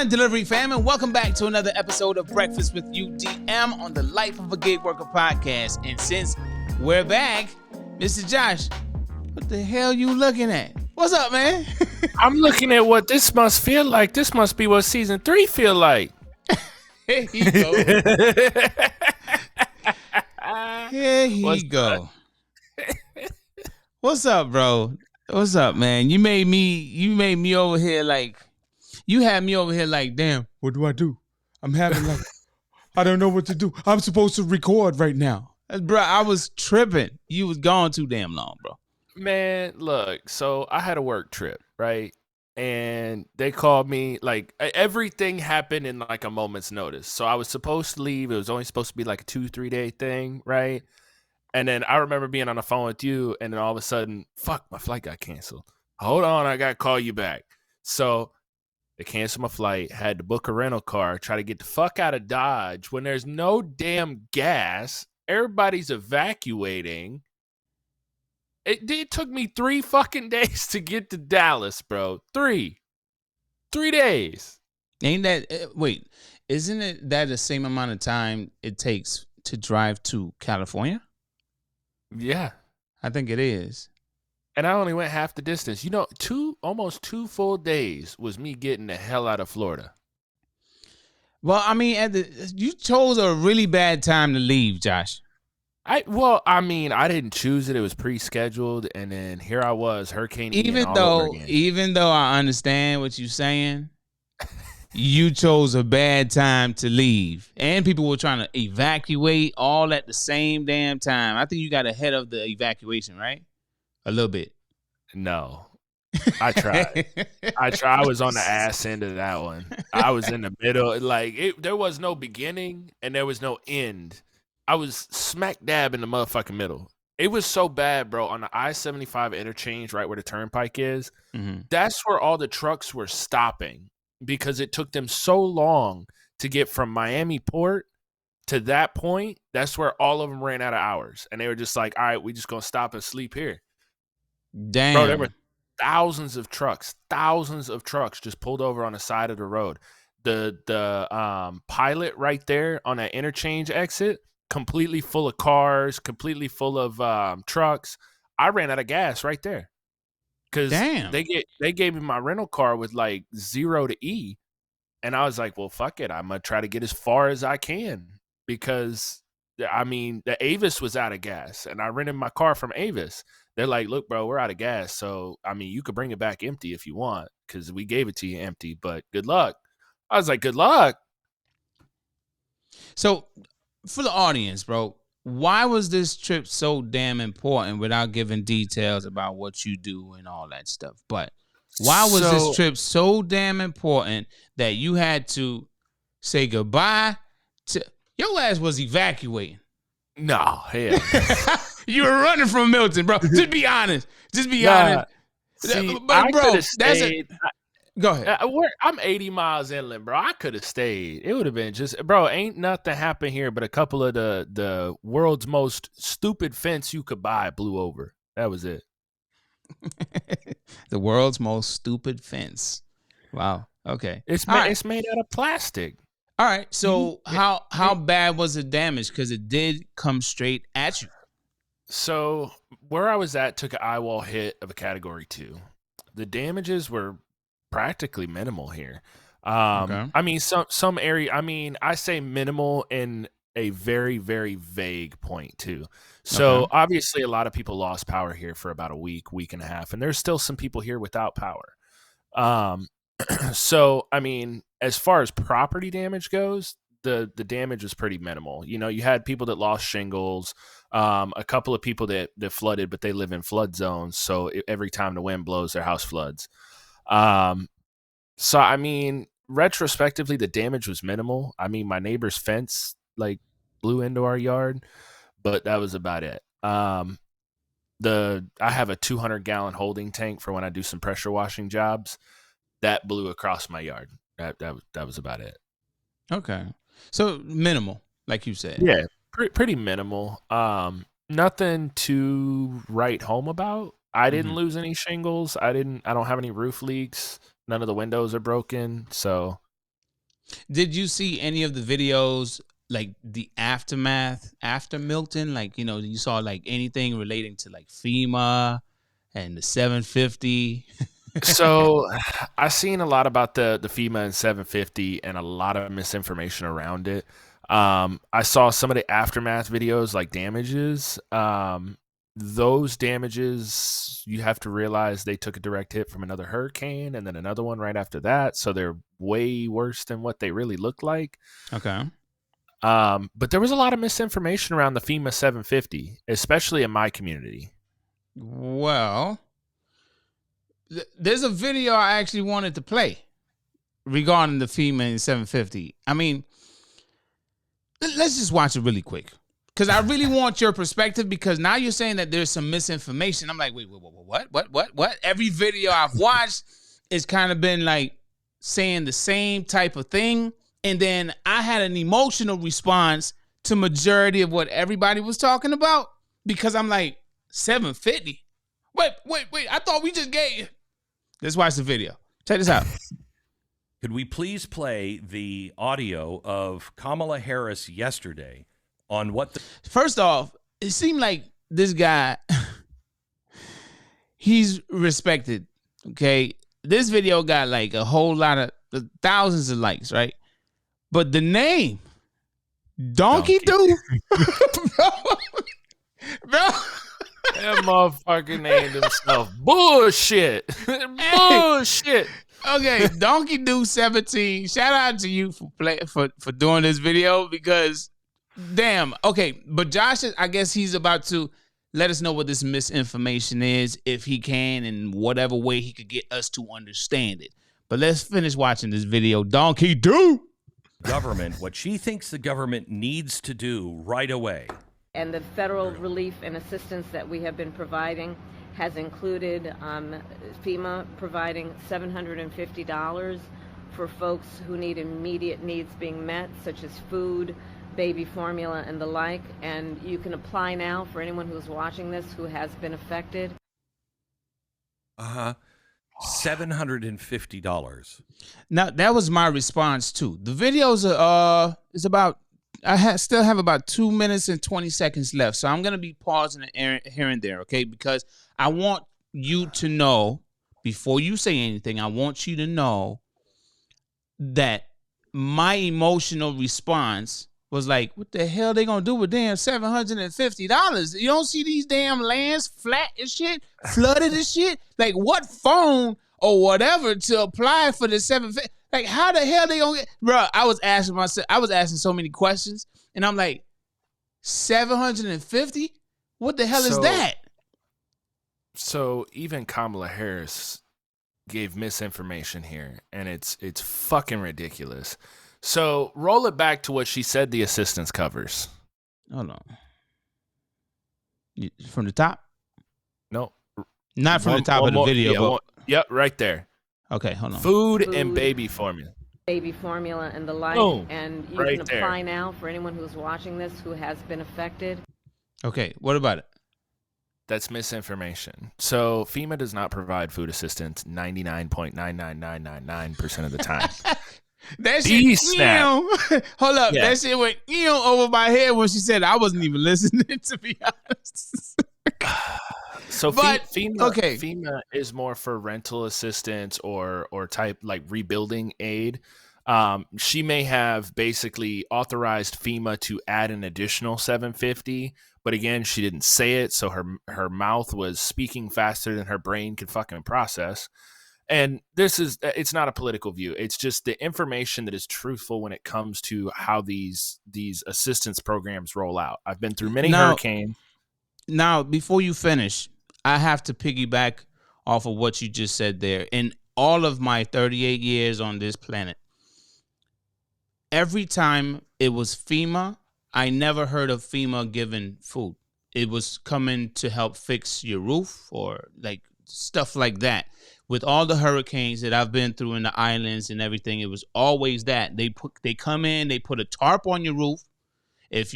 morning, delivery fam, and welcome back to another episode of Breakfast with UDM on the Life of a Gig Worker podcast. And since we're back, Mr. Josh, what the hell you looking at? What's up, man? I'm looking at what this must feel like. This must be what season 3 feel like. Here he go. Here he go. What's up, bro? What's up, man? You made me over here like, you had me over here like, damn, what do? I'm having like, I don't know what to do. I'm supposed to record right now. Bro, I was tripping. You was gone too damn long, bro. Man, look, so I had a work trip, right? And they called me, like, everything happened in like a moment's notice. So I was supposed to leave. It was only supposed to be like a 2-3 day thing, right? And then I remember being on the phone with you, and then all of a sudden, fuck, my flight got canceled. Hold on, I got to call you back. So they canceled my flight, had to book a rental car, try to get the fuck out of Dodge when there's no damn gas. Everybody's evacuating. It took me 3 fucking days to get to Dallas, bro. 3 days. Ain't that, wait, isn't it that the same amount of time it takes to drive to California? Yeah. I think it is. And I only went half the distance. You know, almost 2 full days was me getting the hell out of Florida. Well, I mean, you chose a really bad time to leave, Josh. I didn't choose it. It was pre-scheduled, and then here I was, Hurricane Ian Even though I understand what you're saying, you chose a bad time to leave, and people were trying to evacuate all at the same damn time. I think you got ahead of the evacuation, right? A little bit. No, I tried. I was on the ass end of that one. I was in the middle. Like there was no beginning and there was no end. I was smack dab in the motherfucking middle. It was so bad, bro. On the I-75 interchange, right where the turnpike is, that's where all the trucks were stopping because it took them so long to get from Miami Port to that point. That's where all of them ran out of hours. And they were just like, all right, we just going to stop and sleep here. Damn. Bro, there were thousands of trucks just pulled over on the side of the road. The pilot right there on that interchange exit, completely full of cars, completely full of trucks. I ran out of gas right there because they gave me my rental car with like 0 to E, and I was like, well, fuck it, I'm gonna try to get as far as I can because I mean the Avis was out of gas, and I rented my car from Avis. They're like, look, bro, we're out of gas, so I mean you could bring it back empty if you want because we gave it to you empty, but good luck. I was like, good luck. So, for the audience, bro, why was this trip so damn important without giving details about what you do and all that stuff? But why was this trip so damn important that you had to say goodbye to... Your ass was evacuating. No, hell. You were running from Milton, bro. Just be honest. Honest. See, but, bro, go ahead. I'm 80 miles inland, bro. I could have stayed. It would have been just, bro, ain't nothing happened here but a couple of the world's most stupid fence you could buy blew over. That was it. The world's most stupid fence. Wow. Okay. It's made out of plastic. All right. So how bad was the damage? Because it did come straight at you. So where I was at took an eyewall hit of a category 2. The damages were practically minimal here. Okay. I mean, some area, I mean, I say minimal in a very, very vague point too. So obviously a lot of people lost power here for about a week and a half, and there's still some people here without power. So, I mean, as far as property damage goes, the damage was pretty minimal. You know, you had people that lost shingles, a couple of people that flooded, but they live in flood zones. So every time the wind blows, their house floods. So, I mean, retrospectively, the damage was minimal. I mean, my neighbor's fence like blew into our yard, but that was about it. I have a 200-gallon holding tank for when I do some pressure washing jobs. That blew across my yard. That was about it. Okay. So minimal, like you said. Yeah, pretty minimal. Nothing to write home about. I didn't lose any shingles. I don't have any roof leaks. None of the windows are broken. So Did you see any of the videos, like the aftermath after Milton? Like, you saw like anything relating to like FEMA and the 750? So I've seen a lot about the FEMA and 750 and a lot of misinformation around it. I saw some of the aftermath videos, like damages. Those damages, you have to realize they took a direct hit from another hurricane and then another one right after that. So they're way worse than what they really look like. Okay. But there was a lot of misinformation around the FEMA 750, especially in my community. Well, there's a video I actually wanted to play regarding the FEMA and 750. I mean, let's just watch it really quick. Because I really want your perspective, because now you're saying that there's some misinformation. I'm like, wait, what? Every video I've watched is kind of been like saying the same type of thing. And then I had an emotional response to majority of what everybody was talking about, because I'm like, 750? Wait. I thought we just gave. Let's watch the video. Check this out. Could we please play the audio of Kamala Harris yesterday on what First off, it seemed like this guy, he's respected, okay? This video got like a whole lot of thousands of likes, right? But the name, Donkey Doo, bro. That motherfucker named himself Bullshit. Bullshit. Okay, Donkey Doo 17. Shout out to you for doing this video, because damn. Okay, but Josh, I guess he's about to let us know what this misinformation is, if he can, in whatever way he could get us to understand it. But let's finish watching this video. Donkey Doo. Government, what she thinks the government needs to do right away. And the federal relief and assistance that we have been providing has included FEMA providing $750 for folks who need immediate needs being met, such as food, baby formula, and the like. And you can apply now for anyone who's watching this who has been affected. $750. Now, that was my response too. The videos is about, still have about 2 minutes and 20 seconds left. So I'm going to be pausing it here and there, okay? Because I want you to know, before you say anything, I want you to know that my emotional response was like, what the hell they going to do with damn $750? You don't see these damn lands flat and shit, flooded and shit? Like, what phone or whatever to apply for the 750? Like, how the hell they gonna get? Bro, I was asking so many questions, and I'm like, 750? What the hell is that? So even Kamala Harris gave misinformation here, and it's fucking ridiculous. So roll it back to what she said the assistance covers. Hold on. From the top? No. Not from the top of the video. Yep, right there. Okay, hold on. Food and baby formula. Baby formula and the like. Boom. And you Right can apply now for anyone who's watching this who has been affected. Okay, what about it? That's misinformation. So FEMA does not provide food assistance 99.99999% of the time. That shit, hold up. Yeah. That shit went over my head when she said I wasn't even listening, to be honest. So But, FEMA is more for rental assistance or type like rebuilding aid. She may have basically authorized FEMA to add an additional 750, but again, she didn't say it, so her mouth was speaking faster than her brain could fucking process. And it's not a political view. It's just the information that is truthful when it comes to how these assistance programs roll out. I've been through many hurricanes. Now, before you finish, I have to piggyback off of what you just said there. In all of my 38 years on this planet, every time it was FEMA, I never heard of FEMA giving food. It was coming to help fix your roof or like stuff like that. With all the hurricanes that I've been through in the islands and everything, it was always that. They come in, they put a tarp on your roof. If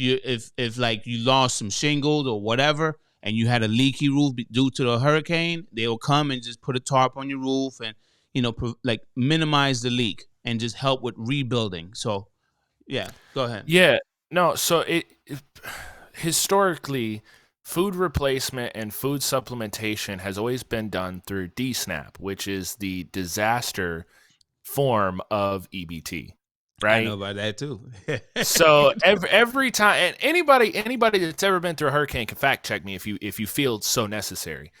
like you lost some shingles or whatever, and you had a leaky roof due to the hurricane, they will come and just put a tarp on your roof and, like minimize the leak. and just help with rebuilding. So, yeah, go ahead. Yeah, no. So historically, food replacement and food supplementation has always been done through DSNAP, which is the disaster form of EBT. Right. I know about that too. So every time, and anybody that's ever been through a hurricane can fact check me if you feel so necessary.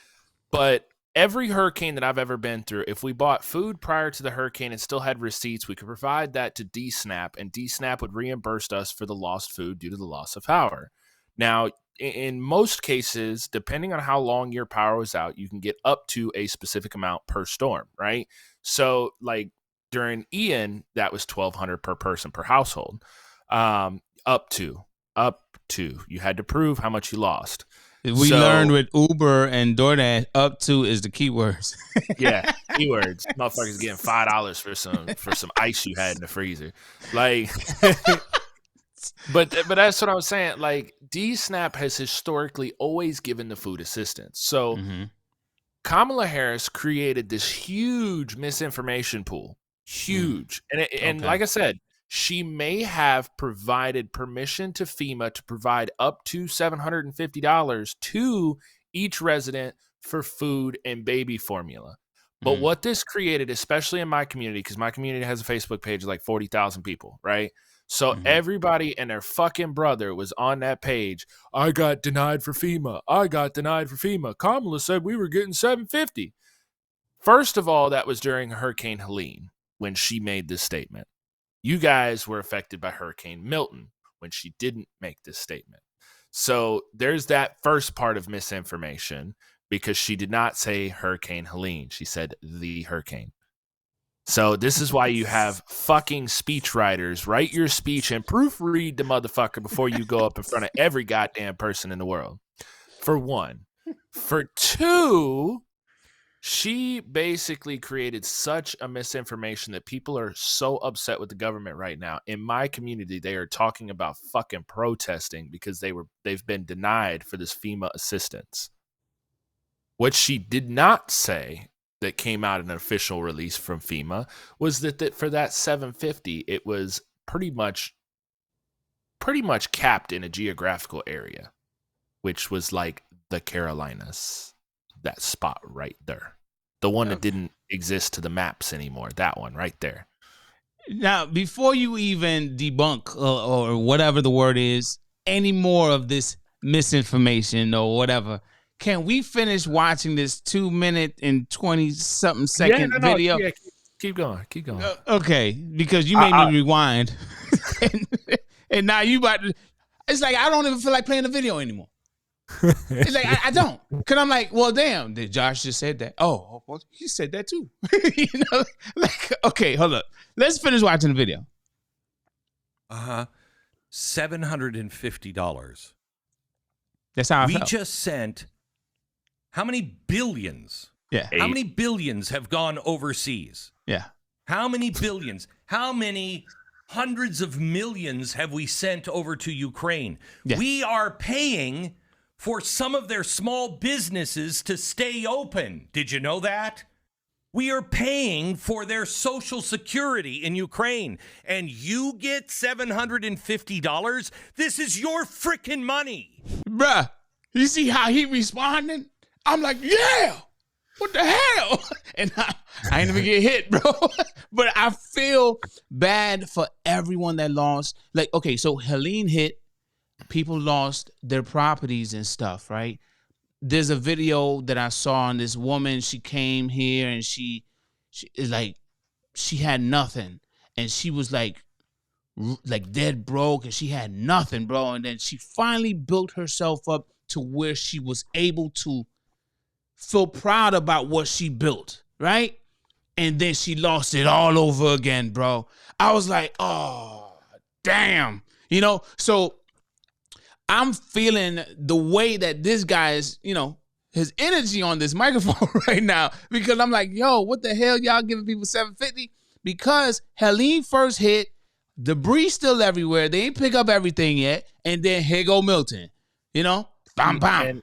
But every hurricane that I've ever been through, if we bought food prior to the hurricane and still had receipts, we could provide that to DSNAP, and DSNAP would reimburse us for the lost food due to the loss of power. Now, in most cases, depending on how long your power was out, you can get up to a specific amount per storm, right? So, like, during Ian, that was $1,200 per person per household. Up to you had to prove how much you lost. We learned with Uber and DoorDash, up to is the keywords. Yeah, keywords. Motherfuckers getting $5 for some ice you had in the freezer. Like, but that's what I was saying. Like, DSNAP has historically always given the food assistance. So Kamala Harris created this huge misinformation pool. Huge. And like I said, she may have provided permission to FEMA to provide up to $750 to each resident for food and baby formula. But what this created, especially in my community, because my community has a Facebook page of like 40,000 people, right? So everybody and their fucking brother was on that page. I got denied for FEMA. Kamala said we were getting $750. First of all, that was during Hurricane Helene when she made this statement. You guys were affected by Hurricane Milton when she didn't make this statement. So there's that first part of misinformation, because she did not say Hurricane Helene. She said the hurricane. So this is why you have fucking speechwriters write your speech and proofread the motherfucker before you go up in front of every goddamn person in the world. For one. For two, she basically created such a misinformation that people are so upset with the government right now. In my community, they are talking about fucking protesting because they've been denied for this FEMA assistance. What she did not say that came out in an official release from FEMA was that for that $750, it was pretty much capped in a geographical area, which was like the Carolinas. That spot right there. The one that didn't exist to the maps anymore. That one right there. Now, before you even debunk or whatever the word is, any more of this misinformation or whatever, can we finish watching this 2-minute and 20-something second video? Yeah, keep going. Okay, because you made me rewind. and now you about to... It's like I don't even feel like playing the video anymore. It's like I don't, because I'm like, well, damn, did Josh just said that? Oh, well, he said that too. Like, okay, hold up, let's finish watching the video. $750. That's how I we felt. Just sent how many billions? Yeah, how many billions have gone overseas? Yeah, how many billions? How many hundreds of millions have we sent over to Ukraine? Yeah. We are paying for some of their small businesses to stay open. Did you know that? We are paying for their social security in Ukraine, and you get $750? This is your freaking money. Bruh, you see how he responding? I'm like, yeah, what the hell? And I ain't even get hit, bro. But I feel bad for everyone that lost. Like, okay, so Helene hit. People lost their properties and stuff, right? There's a video that I saw on this woman. She came here and she is like, she had nothing. And she was like dead broke, and she had nothing, bro. And then she finally built herself up to where she was able to feel proud about what she built, right? And then she lost it all over again, bro. I was like, oh, damn. You know, so I'm feeling the way that this guy is, you know, his energy on this microphone right now, because I'm like, yo, what the hell y'all giving people $750? Because Helene first hit, debris still everywhere. They ain't pick up everything yet. And then here go Milton, you know, bam, bam.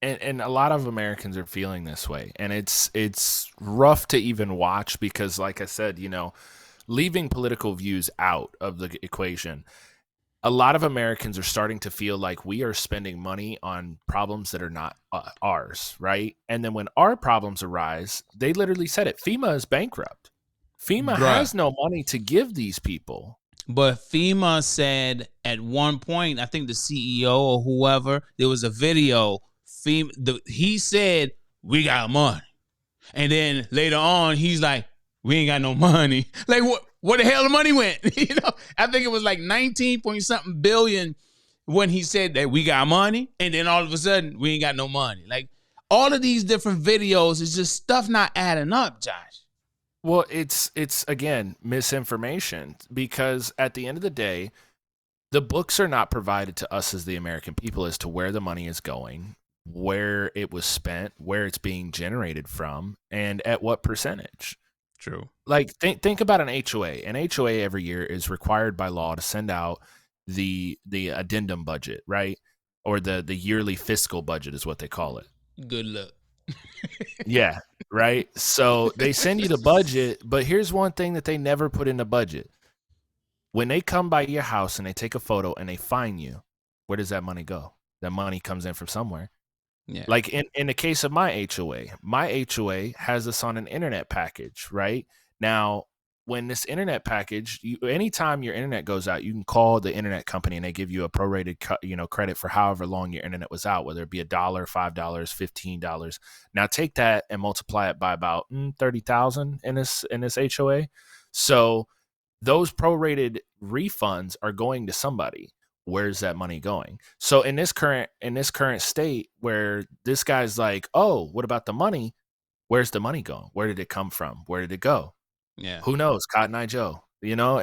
And a lot of Americans are feeling this way. And it's rough to even watch because, like I said, you know, leaving political views out of the equation, a lot of Americans are starting to feel like we are spending money on problems that are not ours, right? And then when our problems arise, they literally said it. FEMA is bankrupt. FEMA has no money to give these people. But FEMA said at one point, I think the CEO or whoever, there was a video. He said, we got money. And then later on, he's like, we ain't got no money. Like, where the hell the money went? You know, I think it was like 19 point something billion when he said that we got money. And then all of a sudden, we ain't got no money. Like, all of these different videos is just stuff not adding up, Josh. Well, it's again, misinformation, because at the end of the day, the books are not provided to us as the American people as to where the money is going, where it was spent, where it's being generated from, and at what percentage. True. Like, think about an HOA. An HOA every year is required by law to send out the addendum budget, right? Or the yearly fiscal budget is what they call it. Good luck. Yeah, right? So they send you the budget, but here's one thing that they never put in the budget. When they come by your house and they take a photo and they fine you, where does that money go? That money comes in from somewhere. Yeah. Like in the case of my HOA has us on an internet package, right? Now, when this internet package, anytime your internet goes out, you can call the internet company and they give you a prorated credit for however long your internet was out, whether it be $1, $5, $15. Now take that and multiply it by about 30,000 in this HOA. So those prorated refunds are going to somebody. Where's that money going? So in this current state where this guy's like, oh, what about the money? Where's the money going? Where did it come from? Where did it go? Yeah. Who knows? Cotton Eye Joe. You know,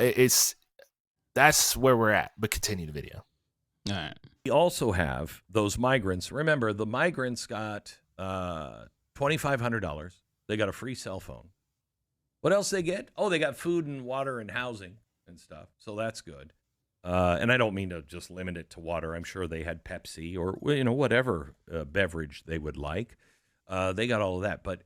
that's where we're at. But continue the video. All right. We also have those migrants. Remember, the migrants got $2,500. They got a free cell phone. What else they get? Oh, they got food and water and housing and stuff. So that's good. And I don't mean to just limit it to water. I'm sure they had Pepsi or whatever beverage they would like. They got all of that. But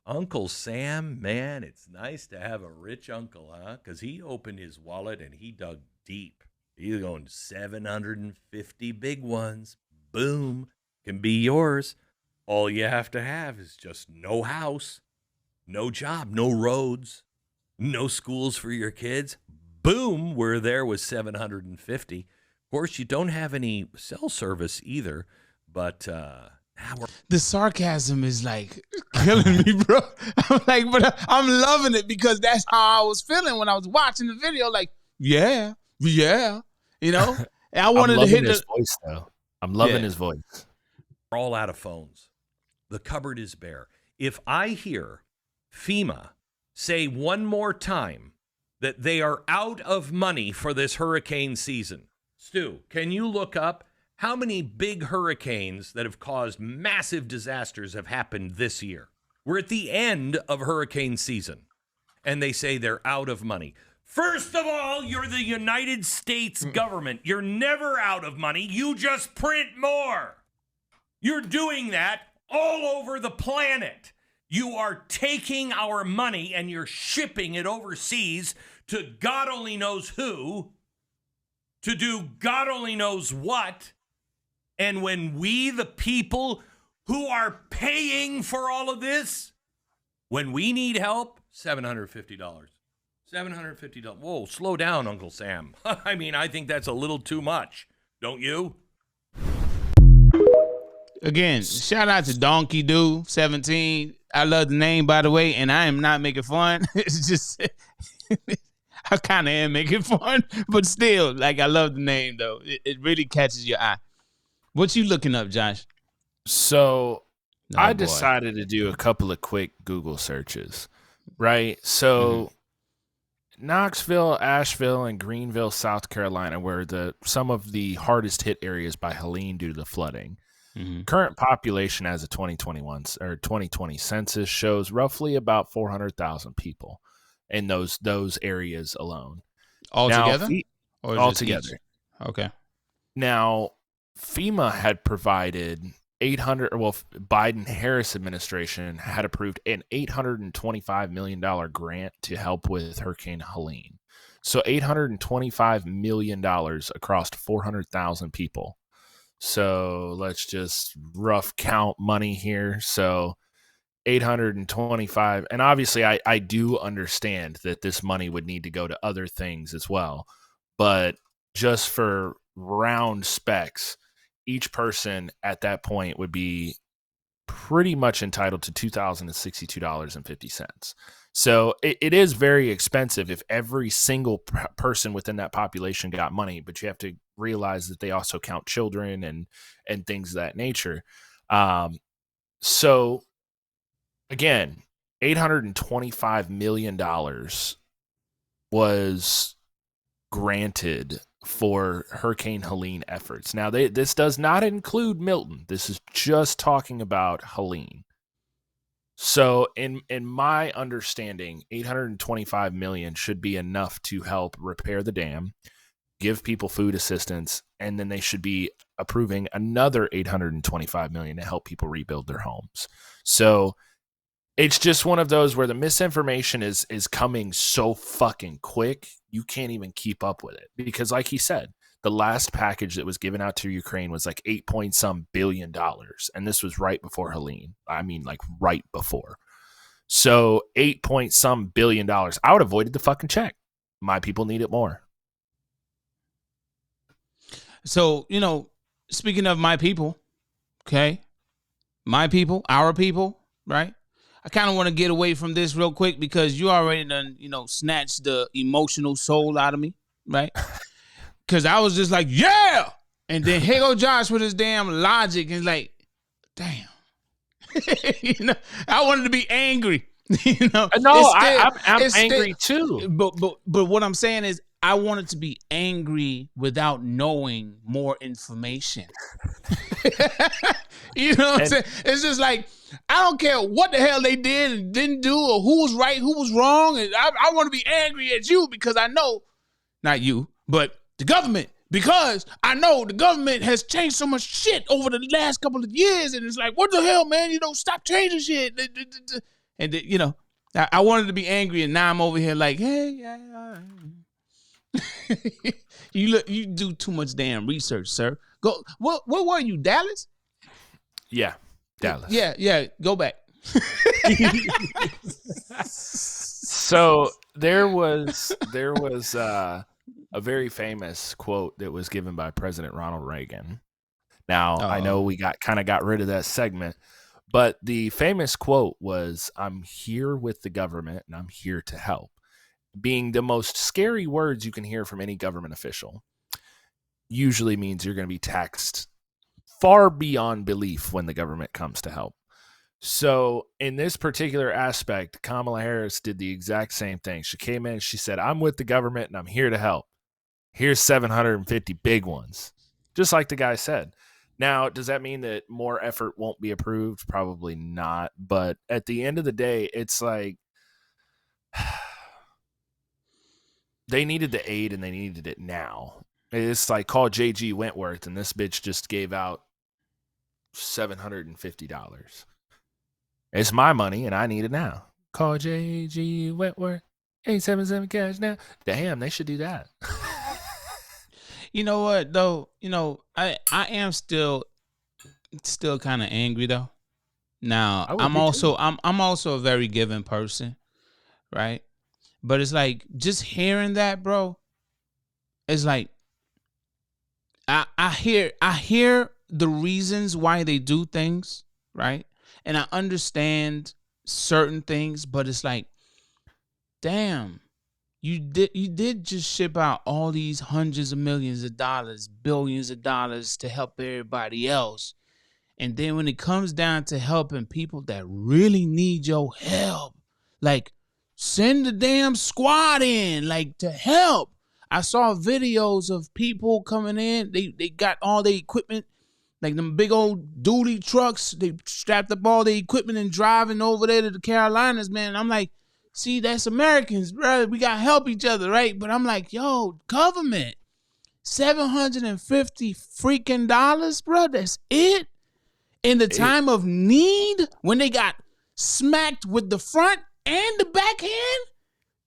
Uncle Sam, man, it's nice to have a rich uncle, huh? Because he opened his wallet and he dug deep. He's going 750 big ones. Boom. Can be yours. All you have to have is just no house, no job, no roads, no schools for your kids. Boom, we're there with 750. Of course, you don't have any cell service either, but the sarcasm is like killing me, bro. I'm like, but I'm loving it because that's how I was feeling when I was watching the video. Like, yeah, you know. And I wanted to hit his voice though. I'm loving his voice. We're all out of phones. The cupboard is bare. If I hear FEMA say one more time that they are out of money for this hurricane season, Stu, can you look up how many big hurricanes that have caused massive disasters have happened this year? We're at the end of hurricane season, and they say they're out of money. First of all, you're the United States government. You're never out of money. You just print more. You're doing that all over the planet. You are taking our money and you're shipping it overseas to God only knows who, to do God only knows what. And when we, the people who are paying for all of this, when we need help, $750. $750. Whoa, slow down, Uncle Sam. I mean, I think that's a little too much. Don't you? Again, shout out to Donkey Doo 17. I love the name, by the way, and I am not making fun. It's just I kind of am making fun, but still, like, I love the name though. It really catches your eye. What you looking up, Josh? So I decided to do a couple of quick Google searches, right? So Knoxville, Asheville, and Greenville, South Carolina were some of the hardest hit areas by Helene due to the flooding. Current population as of 2020 census shows roughly about 400,000 people in those areas alone. Altogether? Altogether. Okay. Now, FEMA had provided Biden-Harris administration had approved an $825 million grant to help with Hurricane Helene. So $825 million across 400,000 people. So let's just rough count money here. So 825. And obviously I do understand that this money would need to go to other things as well. But just for round specs, each person at that point would be pretty much entitled to $2,062.50. So it is very expensive if every single person within that population got money, but you have to realize that they also count children and things of that nature. So again, $825 million was granted for Hurricane Helene efforts. Now, this does not include Milton. This is just talking about Helene. So in my understanding, $825 million should be enough to help repair the dam, give people food assistance, and then they should be approving another $825 million to help people rebuild their homes. So it's just one of those where the misinformation is coming so fucking quick, you can't even keep up with it. Because like he said, the last package that was given out to Ukraine was like $8 billion. And this was right before Helene. I mean, like right before. So $8 billion. I would have avoided the fucking check. My people need it more. So, speaking of my people, okay? My people, our people, right? I kind of want to get away from this real quick because you already done, snatched the emotional soul out of me, right? Because I was just like, yeah! And then here go Josh with his damn logic and like, damn. I wanted to be angry. No, I'm angry too. But what I'm saying is I wanted to be angry without knowing more information. You know what I'm saying? It's just like, I don't care what the hell they did and didn't do or who was right, who was wrong. And I want to be angry at you because I know, not you, but the government, because I know the government has changed so much shit over the last couple of years. And it's like, what the hell, man? Stop changing shit. And, I wanted to be angry and now I'm over here like, hey, you do too much damn research, sir. Go. What were you, Dallas? Yeah, Dallas. Yeah. Go back. So there was a very famous quote that was given by President Ronald Reagan. Now I know we got rid of that segment, but the famous quote was, "I'm here with the government and I'm here to help," being the most scary words you can hear from any government official. Usually means you're going to be taxed far beyond belief when the government comes to help. So in this particular aspect, Kamala Harris did the exact same thing. She came in, she said, "I'm with the government and I'm here to help. Here's 750 big ones." Just like the guy said. Now, does that mean that more effort won't be approved? Probably not. But at the end of the day, it's like they needed the aid and they needed it now. It's like, call JG Wentworth and this bitch just gave out $750. It's my money and I need it now. Call JG Wentworth. 877 cash now. Damn, they should do that. You know what though? I am still kind of angry though. Now I'm also a very giving person, right? But it's like just hearing that, bro. It's like I hear the reasons why they do things, right? And I understand certain things, but it's like, damn, you did just ship out all these hundreds of millions of dollars, billions of dollars to help everybody else. And then when it comes down to helping people that really need your help, like send the damn squad in, like to help. I saw videos of people coming in. They got all the equipment, like them big old duty trucks. They strapped up all the equipment and driving over there to the Carolinas, man. I'm like, see, that's Americans, bro. We got to help each other, right? But I'm like, yo, government, $750 freaking dollars, bro. That's it. in the time of need when they got smacked with the front and the backhand?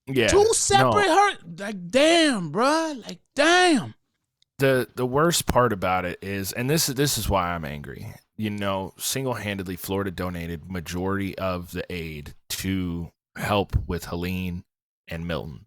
Yeah. Two separate hurt. Like, damn, bruh. Like, damn. The worst part about it is, and this is why I'm angry. You know, single-handedly, Florida donated majority of the aid to help with Helene and Milton.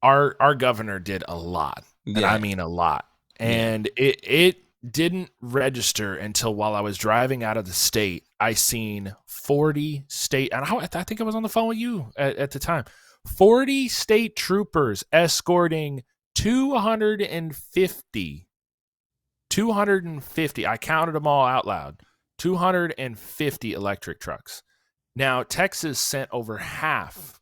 Our governor did a lot, and I mean a lot, and it didn't register until while I was driving out of the state. I seen 40 state, and I think I was on the phone with you at the time. 40 state troopers escorting 250. I counted them all out loud. 250 electric trucks. Now, Texas sent over half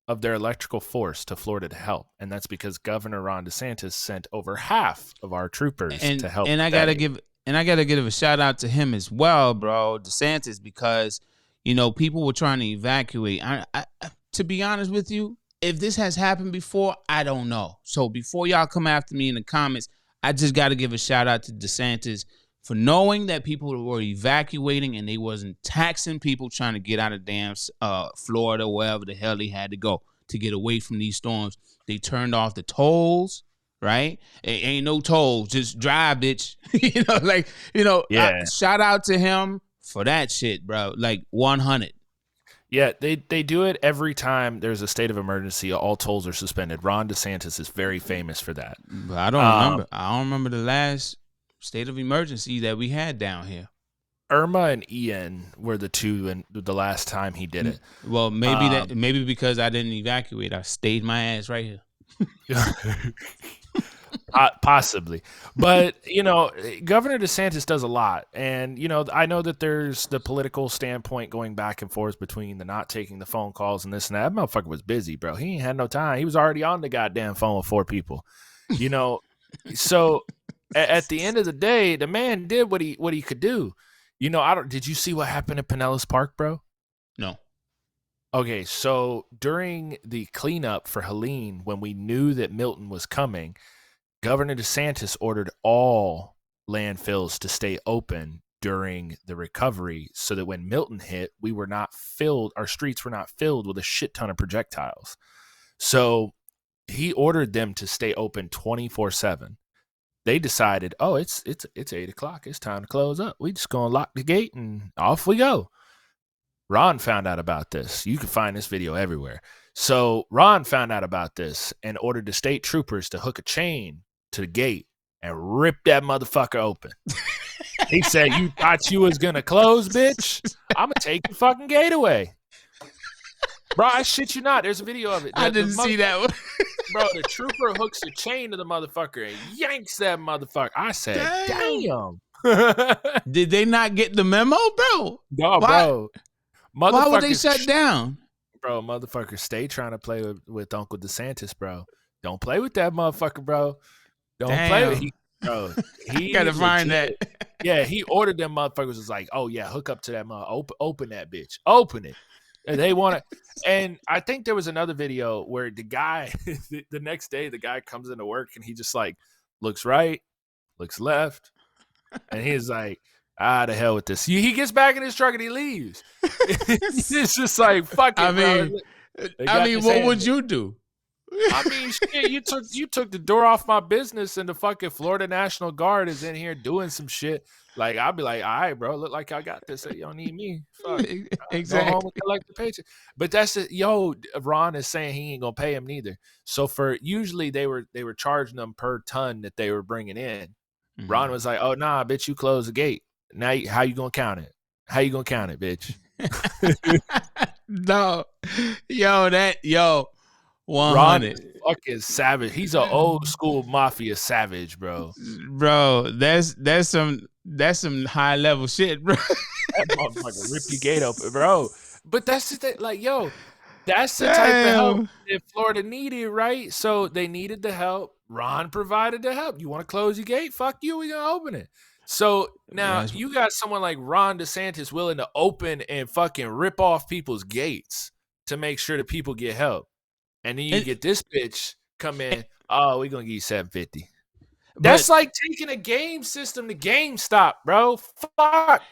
of their electrical force to Florida to help, and that's because Governor Ron DeSantis sent over half of our troopers to help. And I gotta give a shout out to him as well, bro, DeSantis, because people were trying to evacuate. I to be honest with you, if this has happened before, I don't know. So before y'all come after me in the comments, I just got to give a shout out to DeSantis for knowing that people were evacuating and they wasn't taxing people trying to get out of damn Florida, wherever the hell they had to go to get away from these storms. They turned off the tolls, right? Ain't no tolls, just drive, bitch. Shout out to him for that shit, bro. Like 100. Yeah, they do it every time there's a state of emergency. All tolls are suspended. Ron DeSantis is very famous for that. But I don't remember. I don't remember the last state of emergency that we had down here. Irma and Ian were the two, and the last time he did it. Well, maybe because I didn't evacuate, I stayed my ass right here. Possibly. But, Governor DeSantis does a lot. And, I know that there's the political standpoint going back and forth between the not taking the phone calls and this and that. That motherfucker was busy, bro. He ain't had no time. He was already on the goddamn phone with 4 people. So at the end of the day, the man did what he could do. Did you see what happened at Pinellas Park, bro? No. Okay, so during the cleanup for Helene, when we knew that Milton was coming, Governor DeSantis ordered all landfills to stay open during the recovery so that when Milton hit, our streets were not filled with a shit ton of projectiles. So he ordered them to stay open 24/7. They decided, it's 8 o'clock. It's time to close up. We just going to lock the gate and off we go. Ron found out about this. You can find this video everywhere. So Ron found out about this and ordered the state troopers to hook a chain to the gate and rip that motherfucker open. He said, "You thought you was going to close, bitch? I'm going to take the fucking gate away." Bro, I shit you not. There's a video of it. I didn't see that one. Bro, the trooper hooks a chain to the motherfucker and yanks that motherfucker. I said, damn. Did they not get the memo, bro? No, bro. Why would they shut down? Bro, motherfuckers stay trying to play with Uncle DeSantis, bro. Don't play with that motherfucker, bro. Don't play with him, bro. He gotta find that. Yeah, he ordered them motherfuckers. Was like, oh yeah, hook up to that mother. Open that bitch. Open it. And they want to. And I think there was another video where the guy, the next day, the guy comes into work and he just like looks right, looks left, and he's like, the hell with this. He gets back in his truck and he leaves. It's just like, fuck it, what would you do? I mean, shit, you took the door off my business and the fucking Florida National Guard is in here doing some shit. Like, I'll be like, all right, bro, look like I got this. You don't need me. Fuck. Exactly. Go home and collect the paycheck. But that's it. Ron is saying he ain't gonna pay him neither. So usually they were charging them per ton that they were bringing in. Mm-hmm. Ron was like, oh nah, bitch, you close the gate. Now how you gonna count it? How you gonna count it, bitch? No, 100. Ron is fucking savage. He's an old school mafia savage, bro. Bro, that's some high level shit, bro. That motherfucker rip your gate open, bro. But that's the thing, like, that's the type of help that Florida needed, right? So they needed the help. Ron provided the help. You want to close your gate? Fuck you. We gonna open it. So now you got someone like Ron DeSantis willing to open and fucking rip off people's gates to make sure that people get help. And then you get this bitch come in, we're going to give you $750. That's like taking a game system to GameStop, bro. Fuck.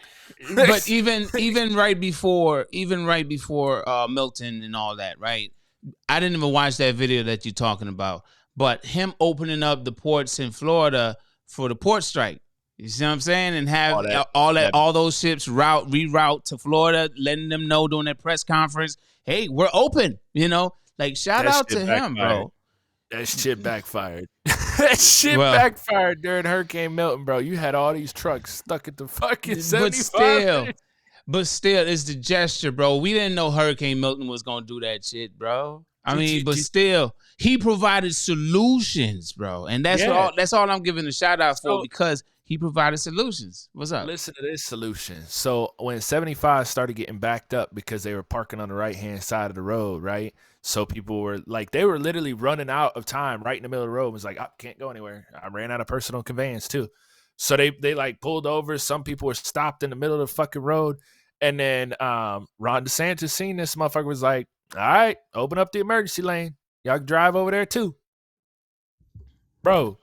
But even right before Milton and all that, right? I didn't even watch that video that you're talking about. But him opening up the ports in Florida for the port strike. You see what I'm saying? And have all those ships reroute to Florida, letting them know during that press conference, hey, we're open. You know, like shout out to him, bro. That shit backfired. That shit backfired during Hurricane Milton, bro. You had all these trucks stuck at the fucking 75. But still, it's the gesture, bro. We didn't know Hurricane Milton was gonna do that shit, bro. Still, he provided solutions, bro, and that's all I'm giving a shout out for because he provided solutions. What's up? Listen to this solution. So when 75 started getting backed up because they were parking on the right-hand side of the road, right? So people were like, they were literally running out of time right in the middle of the road. It was like, I can't go anywhere. I ran out of personal conveyance too. So they like pulled over. Some people were stopped in the middle of the fucking road. And then Ron DeSantis seen this motherfucker was like, all right, open up the emergency lane. Y'all can drive over there too. Bro,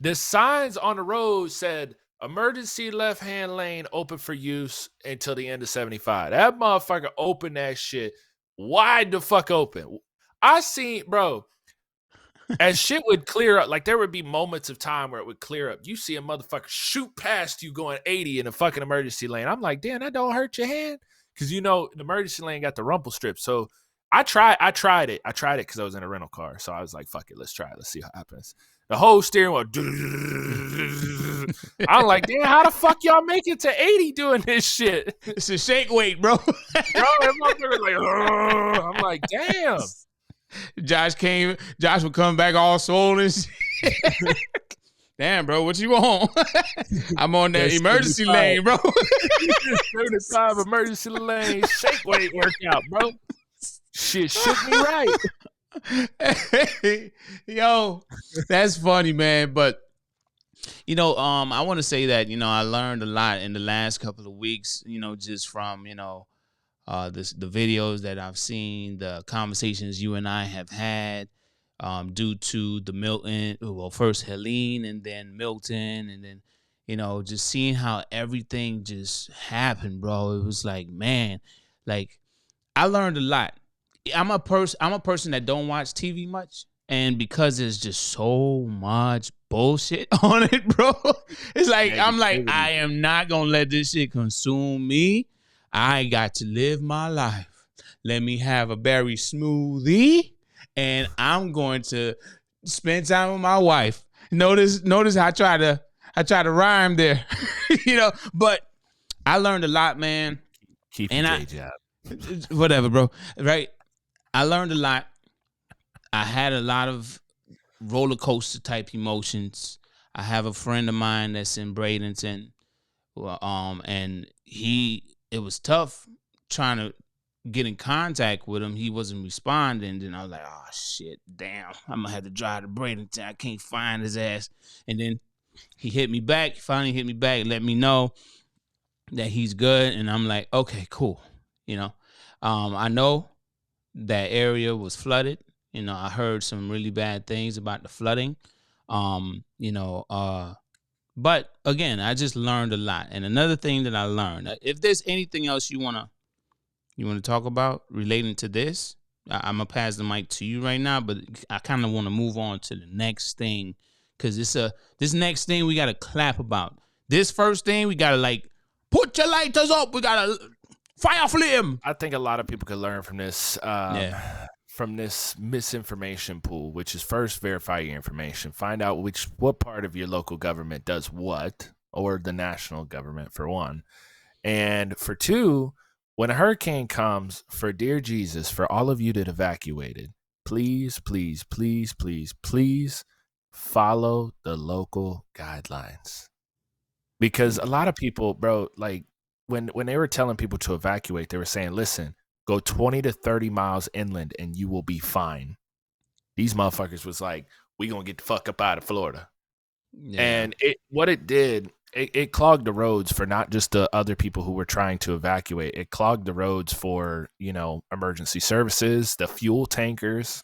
the signs on the road said emergency left-hand lane open for use until the end of 75. That motherfucker opened that shit wide the fuck open. I seen, bro, as shit would clear up, like there would be moments of time where it would clear up. You see a motherfucker shoot past you going 80 in a fucking emergency lane. I'm like, damn, that don't hurt your hand? Because, you know, the emergency lane got the rumple strip. So I tried it because I was in a rental car. So I was like, fuck it, let's try it. Let's see what happens. The whole steering wheel. I'm like, damn, how the fuck y'all make it to 80 doing this shit? It's a shake weight, bro. Bro, that motherfucker like, I'm like, damn. Josh would come back all swollen. Damn, bro, what you on? I'm on that emergency lane, bro. 75 emergency lane shake weight workout, bro. Shit shook me right. Yo, that's funny, man. But you know, I want to say that, you know, I learned a lot in the last couple of weeks, you know, just from, you know, the videos that I've seen, the conversations you and I have had, due to the Milton, well, first Helene and then Milton, and then, you know, just seeing how everything just happened, bro. It was like, man, like I learned a lot. I'm a person that don't watch TV much, and because there's just so much bullshit on it, bro. It's like I'm like, I am not gonna let this shit consume me. I got to live my life. Let me have a berry smoothie, and I'm going to spend time with my wife. Notice how I try to rhyme there, you know. But I learned a lot, man. Keep your day job. Whatever, bro. Right. I learned a lot. I had a lot of roller coaster type emotions. I have a friend of mine that's in Bradenton, and it was tough trying to get in contact with him. He wasn't responding. Then I was like, oh shit, damn, I'm gonna have to drive to Bradenton. I can't find his ass. And then he hit me back. He finally hit me back, let me know that he's good. And I'm like, okay, cool. You know, I know that area was flooded. You know, I heard some really bad things about the flooding. You know, but again, I just learned a lot. And another thing that I learned, if there's anything else you wanna talk about relating to this, I'm gonna pass the mic to you right now. But I kind of want to move on to the next thing, because this next thing we gotta clap about. This first thing we gotta like put your lighters up. We gotta fire flame. I think a lot of people could learn from this. From this misinformation pool, which is first verify your information, find out what part of your local government does what, or the national government for one, and for two, when a hurricane comes, for dear Jesus, for all of you that evacuated, please, please, please, please, please follow the local guidelines, because a lot of people, bro, like when they were telling people to evacuate, they were saying, listen, go 20 to 30 miles inland and you will be fine. These motherfuckers was like, we gonna get the fuck up out of Florida. Yeah. And it clogged the roads for not just the other people who were trying to evacuate. It clogged the roads for, you know, emergency services, the fuel tankers.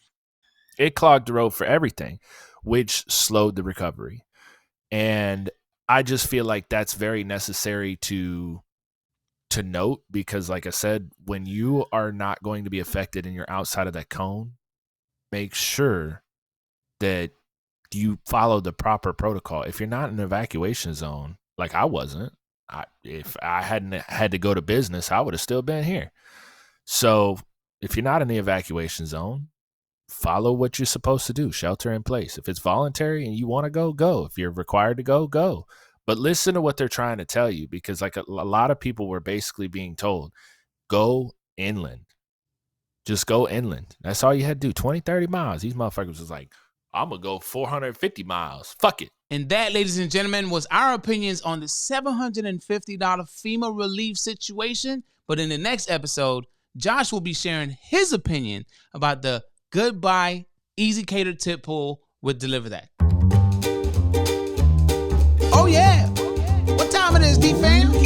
It clogged the road for everything, which slowed the recovery. And I just feel like that's very necessary to note, because like I said, when you are not going to be affected and you're outside of that cone, make sure that you follow the proper protocol. If you're not in an evacuation zone, like I wasn't, if I hadn't had to go to business, I would have still been here. So if you're not in the evacuation zone, follow what you're supposed to do. Shelter in place. If it's voluntary and you want to go, go. If you're required to go, go. But listen to what they're trying to tell you, because like a lot of people were basically being told, go inland. Just go inland. That's all you had to do. 20, 30 miles. These motherfuckers was like, I'm going to go 450 miles. Fuck it. And that, ladies and gentlemen, was our opinions on the $750 FEMA relief situation. But in the next episode, Josh will be sharing his opinion about the Goodbye Easy Cater Tip Pool with Deliver That. Oh, yeah. What time it is, D-Fam? Yeah.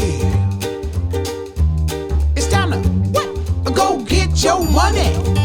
It's time to go get your money.